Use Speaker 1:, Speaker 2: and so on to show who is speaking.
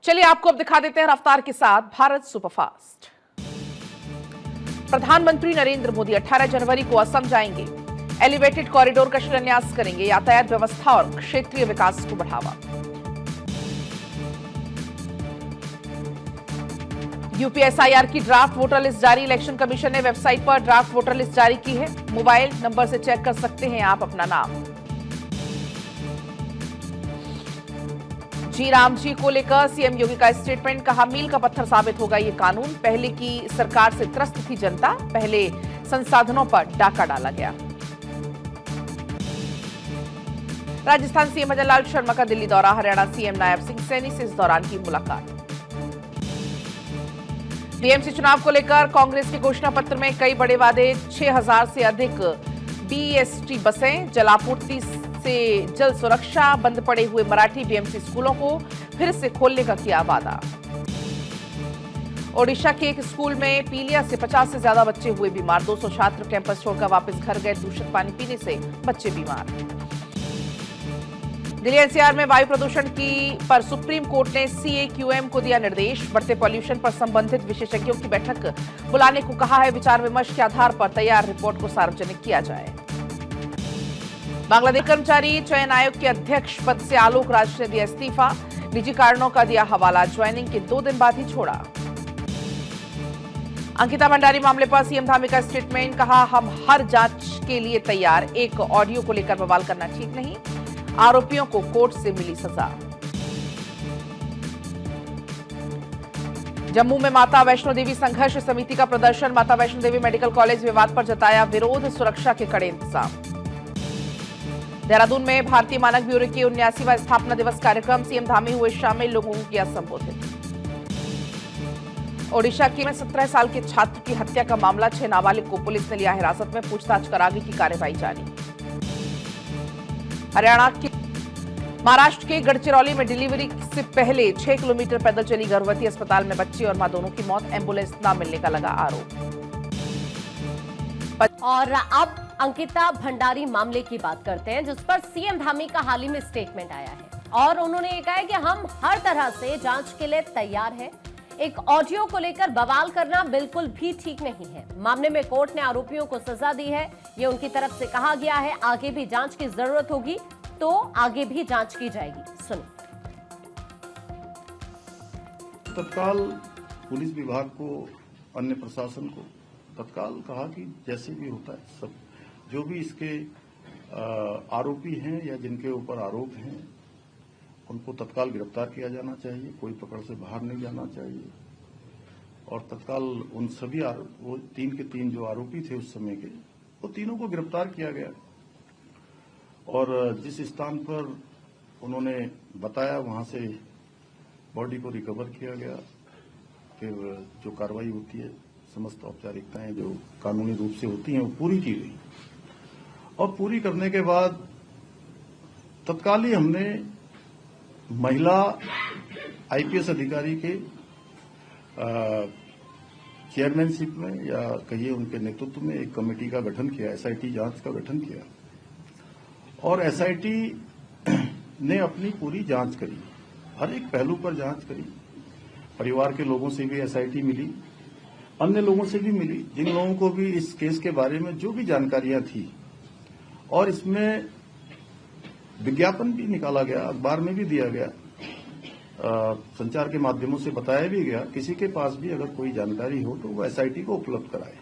Speaker 1: चलिए आपको अब दिखा देते हैं रफ्तार के साथ भारत सुपरफास्ट। प्रधानमंत्री नरेंद्र मोदी 18 जनवरी को असम जाएंगे। एलिवेटेड कॉरिडोर का शिलान्यास करेंगे। यातायात व्यवस्था और क्षेत्रीय विकास को बढ़ावा। यूपीएसआईआर की ड्राफ्ट वोटर लिस्ट जारी। इलेक्शन कमीशन ने वेबसाइट पर ड्राफ्ट वोटर लिस्ट जारी की है। मोबाइल नंबर से चेक कर सकते हैं आप अपना नाम। जी राम जी को लेकर सीएम योगी का स्टेटमेंट। कहा मील का पत्थर साबित होगा ये कानून। पहले की सरकार से त्रस्त थी जनता। पहले संसाधनों पर डाका डाला गया। राजस्थान सीएम अजय लाल शर्मा का दिल्ली दौरा। हरियाणा सीएम नायब सिंह सैनी से इस दौरान की मुलाकात। बीएमसी चुनाव को लेकर कांग्रेस के घोषणा पत्र में कई बड़े वादे। 6000 से अधिक बीएसटी बसें। जलापूर्ति से जल सुरक्षा। बंद पड़े हुए मराठी बीएमसी स्कूलों को फिर से खोलने का किया वादा। ओडिशा के एक स्कूल में पीलिया से 50 से ज्यादा बच्चे हुए बीमार। 200 छात्र कैंपस छोड़कर वापस घर गए। दूषित पानी पीने से बच्चे बीमार। दिल्ली एनसीआर में वायु प्रदूषण पर सुप्रीम कोर्ट ने सीएक्यूएम को दिया निर्देश। बढ़ते पॉल्यूशन पर संबंधित विशेषज्ञों की बैठक बुलाने को कहा है। विचार विमर्श के आधार पर तैयार रिपोर्ट को सार्वजनिक किया जाए। बांग्लादेश कर्मचारी चयन आयोग के अध्यक्ष पद से आलोक राज ने दिया इस्तीफा। निजी कारणों का दिया हवाला। ज्वाइनिंग के 2 दिन बाद ही छोड़ा। अंकिता भंडारी मामले पर सीएम धामी का स्टेटमेंट। कहा हम हर जांच के लिए तैयार। एक ऑडियो को लेकर बवाल करना ठीक नहीं। आरोपियों को कोर्ट से मिली सजा। जम्मू में माता वैष्णो देवी संघर्ष समिति का प्रदर्शन। माता वैष्णो देवी मेडिकल कॉलेज विवाद पर जताया विरोध। सुरक्षा के कड़े इंतजाम। देहरादून में भारतीय मानक ब्यूरो की 79वां स्थापना दिवस कार्यक्रम। सीएम धामी हुए शामिल। लोगों को किया संबोधित। ओडिशा के 17 साल के छात्र की हत्या का मामला। 6 नाबालिग को पुलिस ने लिया हिरासत में। पूछताछ कर आगे की कार्रवाई जारी। हरियाणा के महाराष्ट्र के गढ़चिरौली में डिलीवरी से पहले 6 किलोमीटर पैदल चली गर्भवती। अस्पताल में बच्ची और मां दोनों की मौत। एम्बुलेंस न मिलने का लगा आरोप।
Speaker 2: और अब अंकिता भंडारी मामले की बात करते हैं, जिस पर सीएम धामी का हाल ही में स्टेटमेंट आया है और उन्होंने ये कहा है कि हम हर तरह से जांच के लिए तैयार हैं। एक ऑडियो को लेकर बवाल करना बिल्कुल भी ठीक नहीं है। मामले में कोर्ट ने आरोपियों को सजा दी है। ये उनकी तरफ से कहा गया है। आगे भी जांच की जरूरत होगी तो आगे भी जांच की जाएगी। सुनिए।
Speaker 3: तत्काल पुलिस विभाग को, अन्य प्रशासन को तत्काल कहा कि जैसे भी होता है सब जो भी इसके आरोपी हैं या जिनके ऊपर आरोप हैं उनको तत्काल गिरफ्तार किया जाना चाहिए। कोई पकड़ से बाहर नहीं जाना चाहिए और तत्काल उन सभी वो 3 के 3 जो आरोपी थे उस समय के, वो तीनों को गिरफ्तार किया गया और जिस स्थान पर उन्होंने बताया वहां से बॉडी को रिकवर किया गया। फिर जो कार्रवाई होती है, समस्त औपचारिकताएं जो कानूनी रूप से होती हैं वो पूरी की गई और पूरी करने के बाद तत्काल ही हमने महिला आईपीएस अधिकारी के चेयरमैनशिप में या कहिए उनके नेतृत्व में एक कमेटी का गठन किया। एसआईटी जांच का गठन किया और एसआईटी ने अपनी पूरी जांच करी। हर एक पहलू पर जांच करी। परिवार के लोगों से भी एसआईटी मिली, अन्य लोगों से भी मिली, जिन लोगों को भी इस केस के बारे में जो भी जानकारियां थी और इसमें विज्ञापन भी निकाला गया, अखबार में भी दिया गया, संचार के माध्यमों से बताया भी गया। किसी के पास भी अगर कोई जानकारी हो तो वो एसआईटी को उपलब्ध कराए।